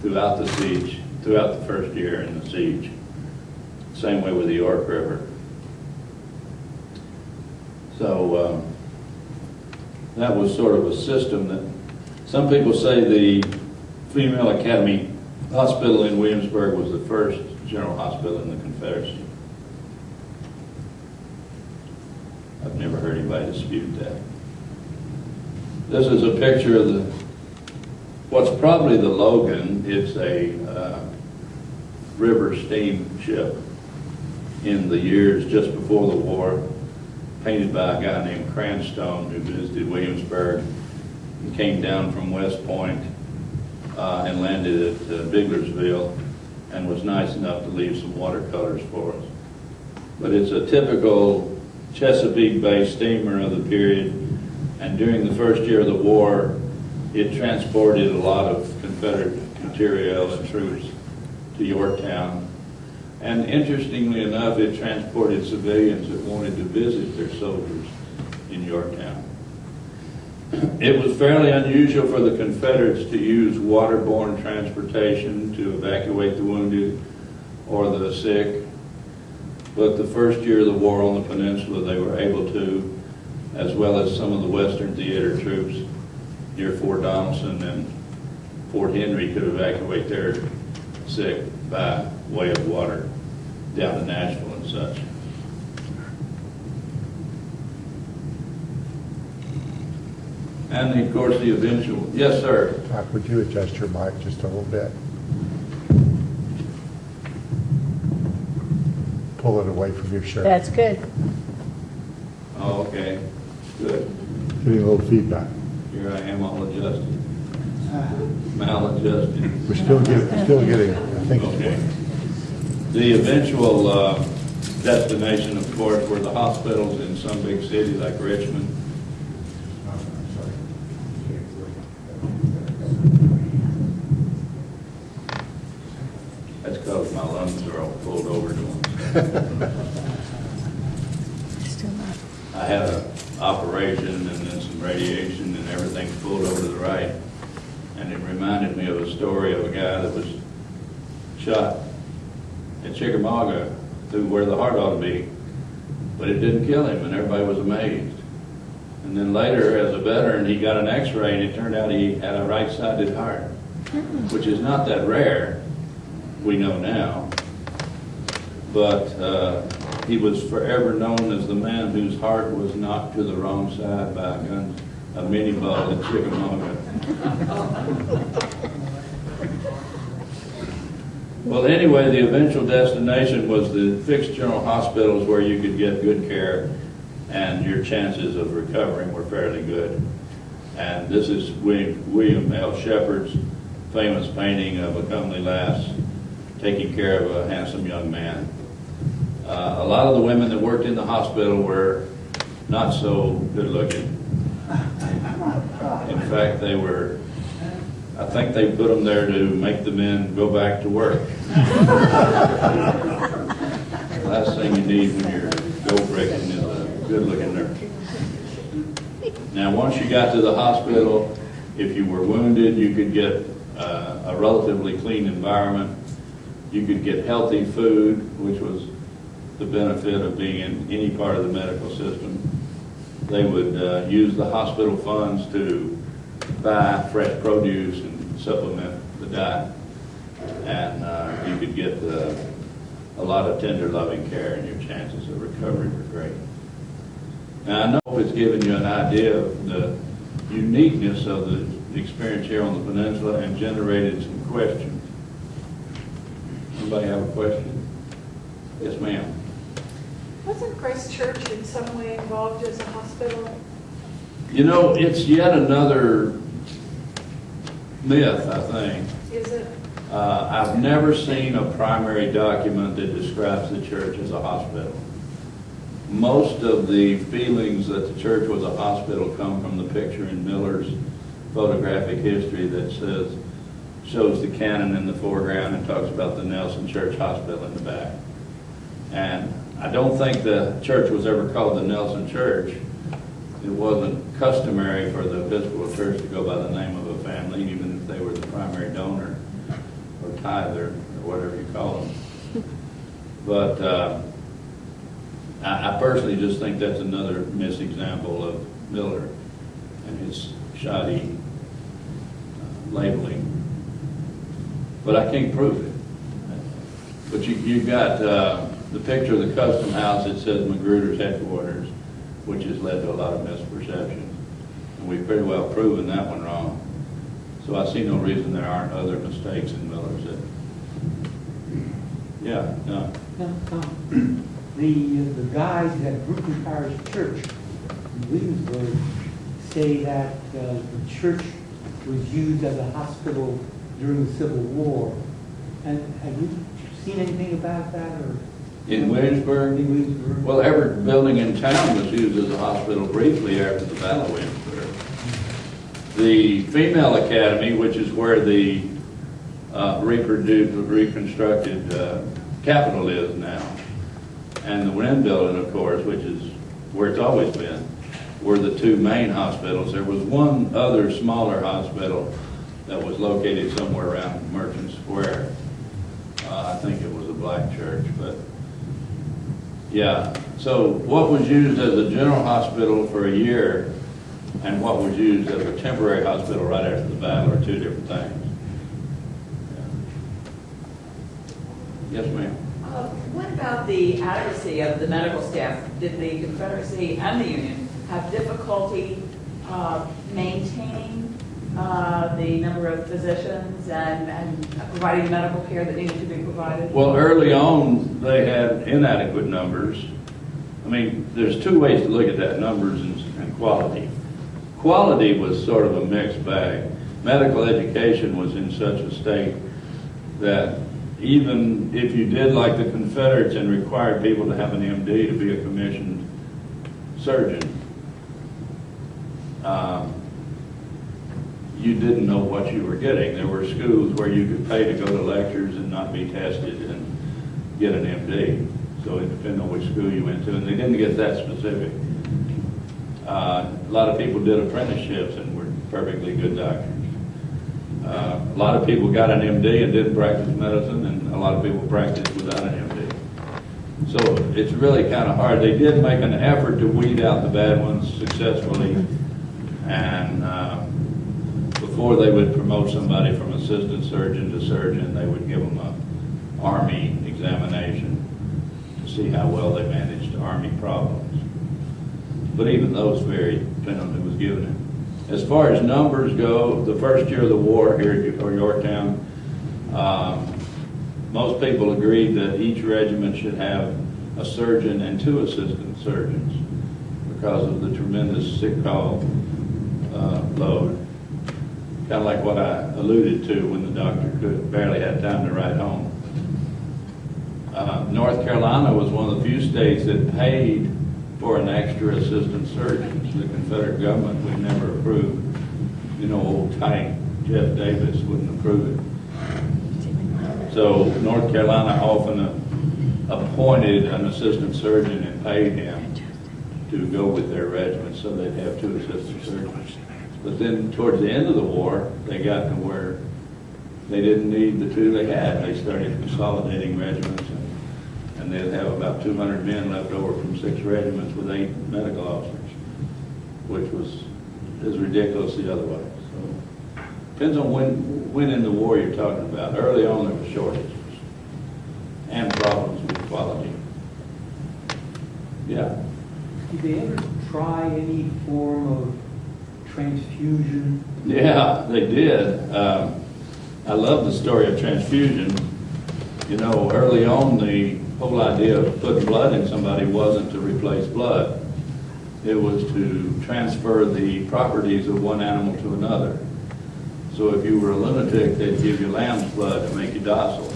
throughout the siege, throughout the first year in the siege. Same way with the York River. So that was sort of a system that some people say the Female Academy Hospital in Williamsburg was the first general hospital in the Confederacy. I've never heard anybody dispute that. This is a picture of what's probably the Logan. It's a river steamship in the years just before the war, painted by a guy named Cranstone who visited Williamsburg and came down from West Point and landed at Biglersville and was nice enough to leave some watercolors for us. But it's a typical Chesapeake-based steamer of the period, and during the first year of the war, it transported a lot of Confederate material and troops to Yorktown. And interestingly enough, it transported civilians that wanted to visit their soldiers in Yorktown. It was fairly unusual for the Confederates to use waterborne transportation to evacuate the wounded or the sick, but the first year of the war on the peninsula they were able to, as well as some of the Western Theater troops near Fort Donelson and Fort Henry could evacuate their sick by way of water down to Nashville and such. And of course the eventual, yes sir. Doc, would you adjust your mic just a little bit? Pull it away from your shirt. That's good. Oh, okay, good. Getting a little feedback. Here I am all adjusted. Maladjusted. We're still getting, I think. Okay. The eventual destination, of course, were the hospitals in some big city like Richmond. That's because my lungs are all pulled over to them. Still not. I had an operation and then some radiation and everything's pulled over to the right. And it reminded me of a story of a guy that was shot at Chickamauga through where the heart ought to be, but it didn't kill him, and everybody was amazed. And then later, as a veteran, he got an x-ray, and it turned out he had a right-sided heart, which is not that rare, we know now. But he was forever known as the man whose heart was knocked to the wrong side by a mini ball at Chickamauga. Well, anyway, the eventual destination was the fixed general hospitals where you could get good care and your chances of recovering were fairly good. And this is William L. Shepard's famous painting of a comely lass taking care of a handsome young man. A lot of the women that worked in the hospital were not so good looking. In fact, they were, I think they put them there to make the men go back to work. The last thing you need when you're gold breaking is a good looking nurse. Now, once you got to the hospital, if you were wounded, you could get a relatively clean environment. You could get healthy food, which was the benefit of being in any part of the medical system. They would use the hospital funds to buy fresh produce and supplement the diet. And you could get a lot of tender, loving care, and your chances of recovery were great. Now, I know it's given you an idea of the uniqueness of the experience here on the peninsula and generated some questions. Anybody have a question? Yes, ma'am. Wasn't Christ Church in some way involved as a hospital? You know, it's yet another myth, I think. Is it? I've never seen a primary document that describes the church as a hospital. Most of the feelings that the church was a hospital come from the picture in Miller's photographic history that shows the cannon in the foreground and talks about the Nelson Church Hospital in the back. And I don't think the church was ever called the Nelson Church. It wasn't customary for the Episcopal Church to go by the name of a family, even if they were the primary donor or tither or whatever you call them. But I personally just think that's another misexample of Miller and his shoddy labeling. But I can't prove it. But you got the picture of the custom house that says Magruder's headquarters, which has led to a lot of misperception. And we've pretty well proven that one wrong. So I see no reason there aren't other mistakes in Miller's. Yeah, no. The guys at Brooklyn Parish Church in Williamsburg say that the church was used as a hospital during the Civil War. And have you seen anything about that? Or In Williamsburg? In Williamsburg. Well, every building in town was used as a hospital briefly after the Battle of Williamsburg. The Female Academy, which is where the reconstructed Capitol is now, and the Wren Building, of course, which is where it's always been, were the two main hospitals. There was one other smaller hospital that was located somewhere around Merchant Square. I think it was a black church, but yeah. So what was used as a general hospital for a year and what was used as a temporary hospital right after the battle are two different things. Yeah. Yes, ma'am. What about the adequacy of the medical staff? Did the Confederacy and the Union have difficulty maintaining the number of physicians and providing medical care that needed to be provided? Well, early on, they had inadequate numbers. I mean, there's two ways to look at that, numbers and quality. Quality was sort of a mixed bag. Medical education was in such a state that even if you did like the Confederates and required people to have an MD to be a commissioned surgeon, you didn't know what you were getting. There were schools where you could pay to go to lectures and not be tested and get an MD. So it depended on which school you went to, and they didn't get that specific. A lot of people did apprenticeships and were perfectly good doctors. A lot of people got an MD and didn't practice medicine, and a lot of people practiced without an MD. So it's really kind of hard. They did make an effort to weed out the bad ones successfully, and before they would promote somebody from assistant surgeon to surgeon, they would give them an Army examination to see how well they managed Army problems. But even those varied, depending on who was giving it. As far as numbers go, the first year of the war here at Yorktown, most people agreed that each regiment should have a surgeon and 2 assistant surgeons because of the tremendous sick call load. Kind of like what I alluded to when the doctor barely had time to ride home. North Carolina was one of the few states that paid for an extra assistant surgeon. The Confederate government would never approve. You know, old tight Jeff Davis wouldn't approve it. So North Carolina often appointed an assistant surgeon and paid him to go with their regiment so they'd have 2 assistant surgeons. But then towards the end of the war, they got to where they didn't need the 2 they had. They started consolidating regiments, and they'd have about 200 men left over from 6 regiments with 8 medical officers, which was as ridiculous the other way. So depends on when in the war you're talking about. Early on there were shortages and problems with quality. Yeah. Did they ever try any form of transfusion? Yeah, they did. I love the story of transfusion. You know, early on the whole idea of putting blood in somebody wasn't to replace blood. It was to transfer the properties of one animal to another. So if you were a lunatic, they'd give you lamb's blood to make you docile.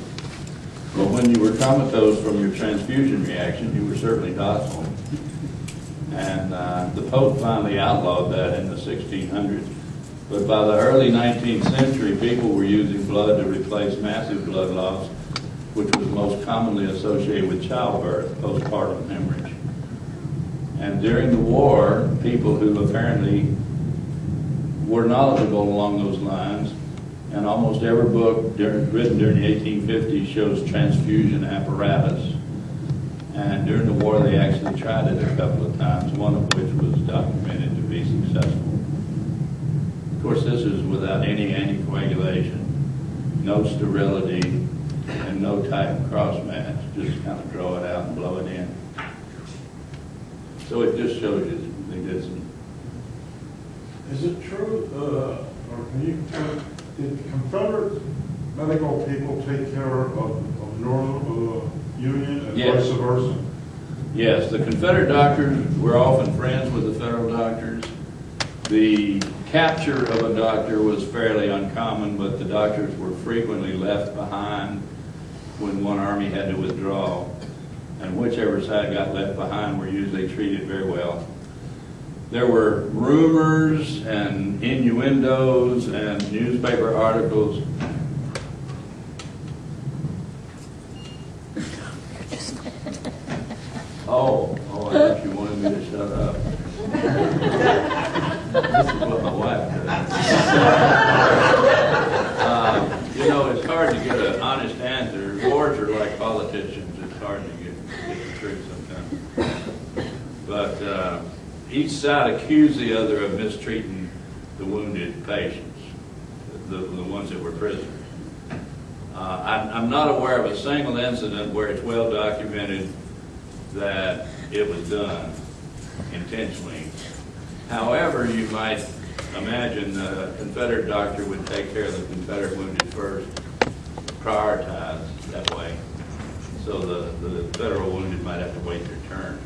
But when you were comatose from your transfusion reaction, you were certainly docile. And the Pope finally outlawed that in the 1600s. But by the early 19th century, people were using blood to replace massive blood loss, which was most commonly associated with childbirth, postpartum hemorrhage. And during the war, people who apparently were knowledgeable along those lines, and almost every book written during the 1850s shows transfusion apparatus. And during the war, they actually tried it a couple of times, one of which was documented to be successful. Of course, this is without any anticoagulation, no sterility, and no tight cross match. Just kind of draw it out and blow it in. So it just shows you they did some. Is it true, or can you tell, did Confederate medical people take care of Northern Union and Yes. vice versa? Yes, the Confederate doctors were often friends with the Federal doctors. The capture of a doctor was fairly uncommon, but the doctors were frequently left behind when one army had to withdraw. and whichever side got left behind were usually treated very well. There were rumors and innuendos and newspaper articles. Oh, I thought you wanted me to shut up. This is what my wife does. You know, it's hard to get an honest answer. Wars are like politicians. It's hard to get the truth sometimes. But each side accused the other of mistreating the wounded patients, the ones that were prisoners. I'm not aware of a single incident where it's well documented that it was done intentionally. However, you might imagine the Confederate doctor would take care of the Confederate wounded first, prioritize that way, so the federal wounded might have to wait their turn.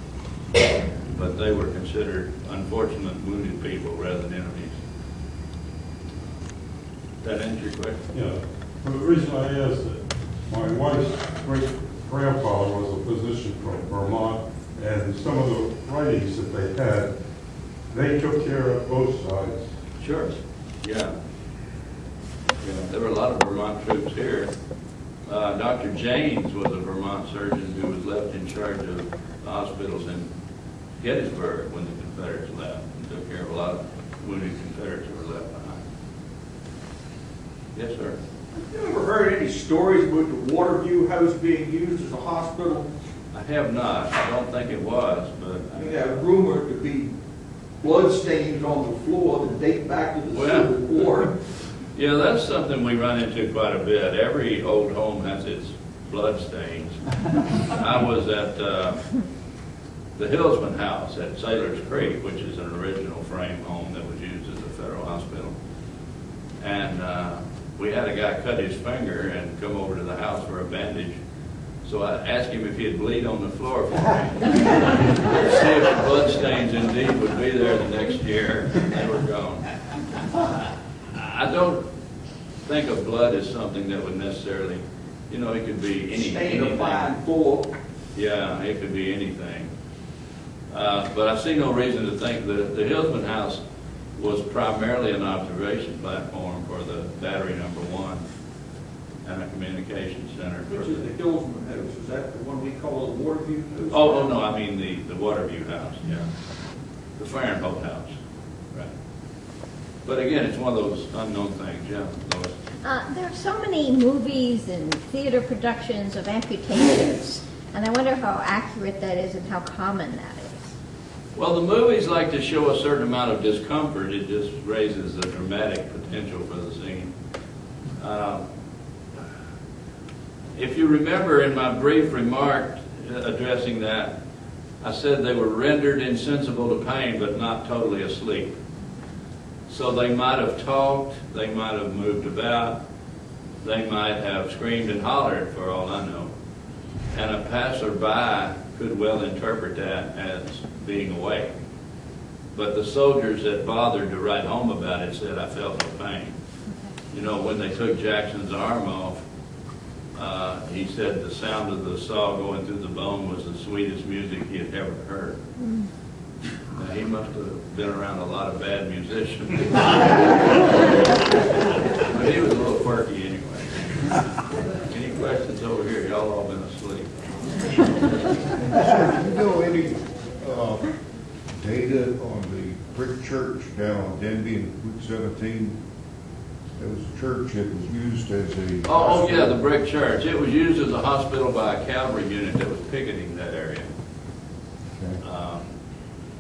But they were considered unfortunate wounded people rather than enemies. That answer your question? Yeah. Well, the reason I asked that, my wife's great-grandfather was a physician from Vermont, and some of the writings that they had, they took care of both sides. Sure. Yeah. There were a lot of Vermont troops here. Dr. James was a Vermont surgeon who was left in charge of the hospitals in Gettysburg when the Confederates left, and took care of a lot of wounded Confederates who were left behind. Yes, sir. Have you ever heard any stories about the Waterview House being used as a hospital? I have not. I don't think it was, but I mean, that rumored to be blood stains on the floor that date back to the Civil War. yeah, that's something we run into quite a bit. Every old home has its blood stains. I was at the Hillsman House at Sailor's Creek, which is an original frame home that was used as a federal hospital. And we had a guy cut his finger and come over to the house for a bandage. So I asked him if he'd bleed on the floor for me. See if the blood stains indeed would be there the next year. They were gone. I don't think of blood as something that would necessarily, you know, it could be Stain of fine anything. floor. Yeah, it could be anything. But I see no reason to think that the Hillsman House was primarily an observation platform for the Battery No. 1 and a communication center. Which is the Hillsman House? Is that the one we call the Waterview House? Oh, no, I mean the Waterview House, yeah. The Fahrenheit House, right. But again, it's one of those unknown things, yeah, Lois. There are so many movies and theater productions of amputations, and I wonder how accurate that is and how common that is. Well, the movies like to show a certain amount of discomfort. It just raises the dramatic potential for the scene. If you remember in my brief remark addressing that, I said they were rendered insensible to pain but not totally asleep. So they might have talked, they might have moved about, they might have screamed and hollered for all I know. And a passerby could well interpret that as being awake. But the soldiers that bothered to write home about it said, I felt no pain. You know, when they took Jackson's arm off, he said the sound of the saw going through the bone was the sweetest music he had ever heard. Now, he must have been around a lot of bad musicians. But he was a little quirky anyway. Any questions over here? Y'all all been asleep. You know any data on the brick church down on Denby in Route 17? There was a church that was used as a... Oh, yeah, the brick church. It was used as a hospital by a cavalry unit that was picketing that area. Okay.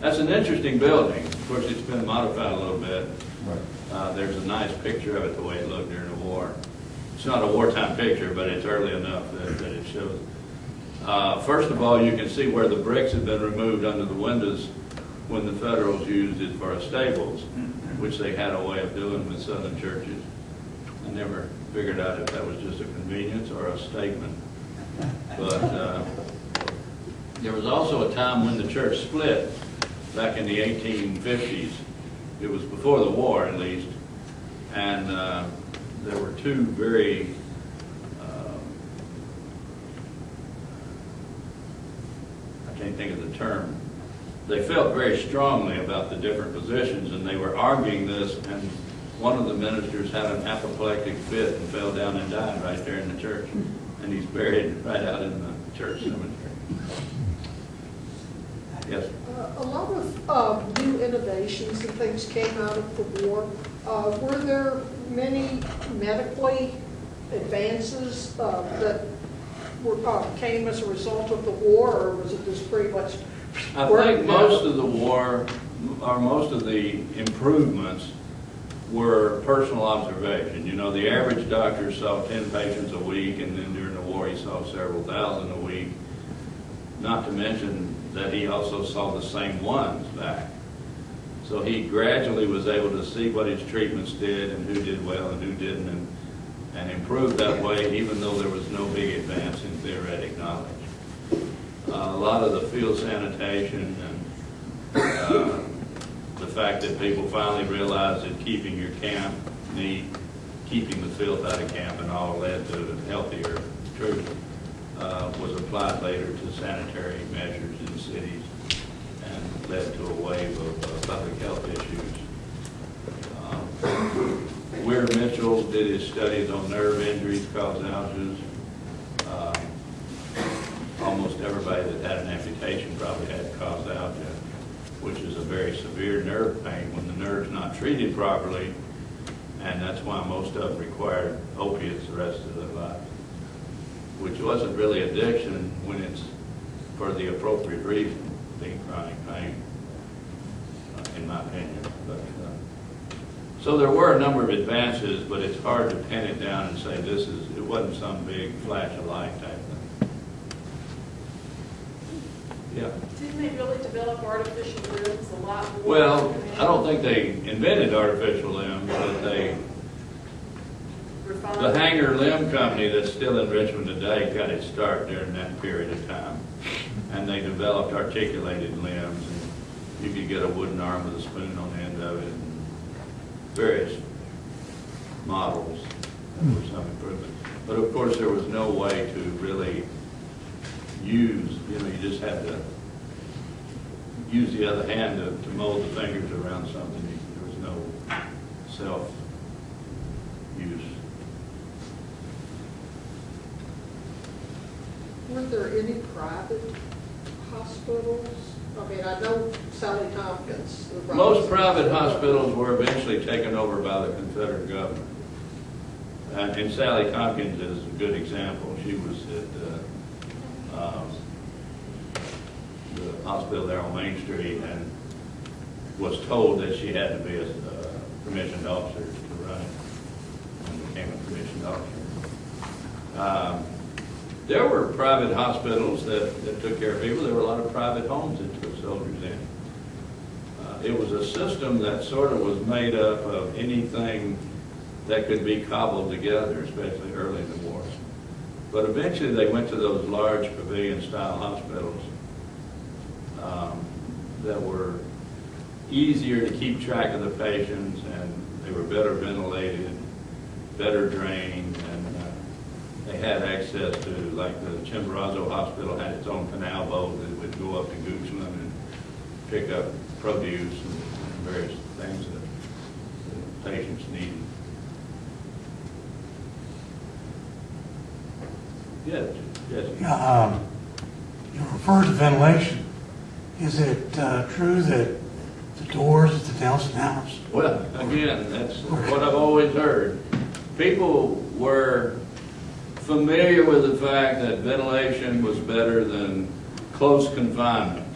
That's an interesting building. Of course, it's been modified a little bit. Right. There's a nice picture of it the way it looked during the war. It's not a wartime picture, but it's early enough that it shows. First of all, you can see where the bricks had been removed under the windows when the Federals used it for a stables, which they had a way of doing with Southern churches. I never figured out if that was just a convenience or a statement. But there was also a time when the church split back in the 1850s. It was before the war, at least. And there were two very term. They felt very strongly about the different positions, and they were arguing this, and one of the ministers had an apoplectic fit and fell down and died right there in the church. And he's buried right out in the church cemetery. Yes? A lot of new innovations and things came out of the war. Were there many medically advances that came as a result of the war, or was it just pretty much? I think most of the war, or most of the improvements, were personal observation. You know, the average doctor saw 10 patients a week, and then during the war he saw several thousand a week. Not to mention that he also saw the same ones back. So he gradually was able to see what his treatments did and who did well and who didn't, and improved that way, even though there was no big advance in theoretic knowledge. A lot of the field sanitation and the fact that people finally realized that keeping your camp neat, keeping the filth out of camp, and all led to healthier troops, was applied later to sanitary measures in cities and led to a wave of public health issues. Weir Mitchell did his studies on nerve injuries, causalgias. Almost everybody that had an amputation probably had causalgia, which is a very severe nerve pain when the nerve's not treated properly, and that's why most of them required opiates the rest of their life, which wasn't really addiction when it's for the appropriate reason, being chronic pain, in my opinion. But, so there were a number of advances, but it's hard to pin it down and say it wasn't some big flash of light type thing. Yeah. Didn't they really develop artificial limbs a lot more? Well, I don't think they invented artificial limbs, but the Hanger Limb Company that's still in Richmond today got its start during that period of time. And they developed articulated limbs, and you could get a wooden arm with a spoon on the end of it, and various models that were some improvement. But of course, there was no way to really use, you just had to use the other hand to mold the fingers around something. There was no self-use. Were there any private hospitals? I mean, I know Sally Tompkins. Most private hospitals were eventually taken over by the Confederate government. And Sally Tompkins is a good example. She was at the hospital there on Main Street and was told that she had to be a commissioned officer to run it, and became a commissioned officer. There were private hospitals that took care of people. There were a lot of private homes that took soldiers in. It was a system that sort of was made up of anything that could be cobbled together, especially early in the war. But eventually they went to those large pavilion-style hospitals that were easier to keep track of the patients, and they were better ventilated, better drained, and they had access to, like the Chimborazo Hospital had its own canal boat that would go up to Goochland and pick up produce and various things that patients needed. Yes, yes. You refer to ventilation. Is it true that the doors at the Nelson House? Well, again, that's what I've always heard. People were familiar with the fact that ventilation was better than close confinement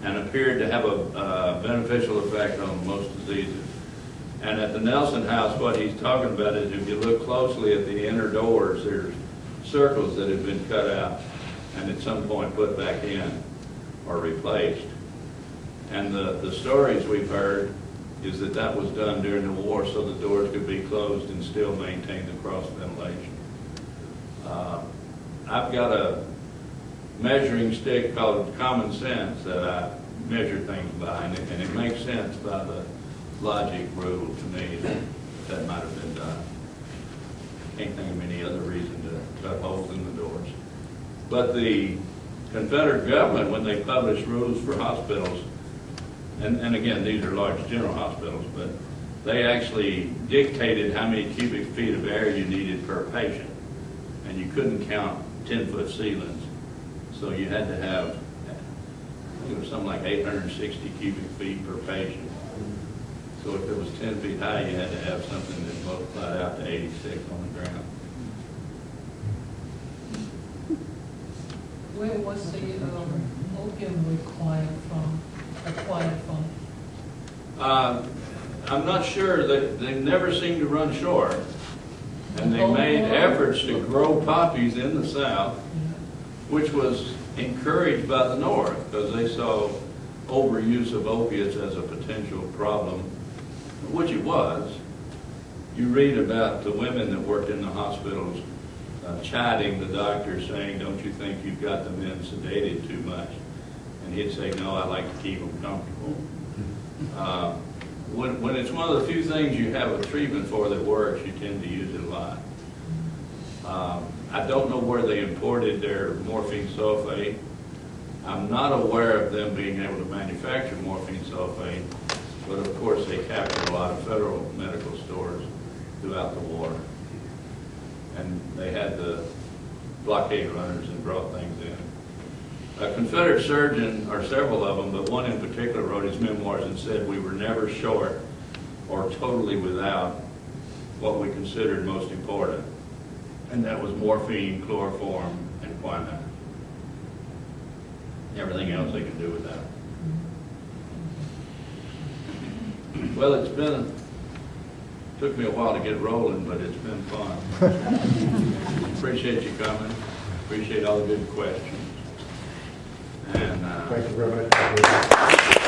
and appeared to have a beneficial effect on most diseases. And at the Nelson House, what he's talking about is if you look closely at the inner doors, there's circles that have been cut out and at some point put back in or replaced. And the stories we've heard is that that was done during the war so the doors could be closed and still maintain the cross ventilation. I've got a measuring stick called common sense that I measure things by, and it makes sense by the logic rule to me that might have been done. Can't think of any other reason to cut holes in the doors. But the Confederate government, when they published rules for hospitals, and again, these are large general hospitals, but they actually dictated how many cubic feet of air you needed per patient. And you couldn't count 10-foot ceilings. So you had to have, I think it was something like 860 cubic feet per patient. So if it was 10 feet high, you had to have something that multiplied out to 86 on the ground. Where was the opium acquired from? I'm not sure. They never seemed to run short. And they made efforts to grow poppies in the South, which was encouraged by the North because they saw overuse of opiates as a potential problem, which it was. You read about the women that worked in the hospitals chiding the doctor, saying, "Don't you think you've got the men sedated too much?" And he'd say, "No, I like to keep them comfortable." When it's one of the few things you have a treatment for that works, you tend to use it a lot. I don't know where they imported their morphine sulfate. I'm not aware of them being able to manufacture morphine sulfate, but of course they captured a lot of federal medical stores throughout the war. And they had the blockade runners and brought things in. A Confederate surgeon, or several of them, but one in particular wrote his memoirs and said we were never short or totally without what we considered most important. And that was morphine, chloroform, and quinine. Everything else they could do without. Well, took me a while to get rolling, but it's been fun. Appreciate you coming. Appreciate all the good questions. And Thank you very much.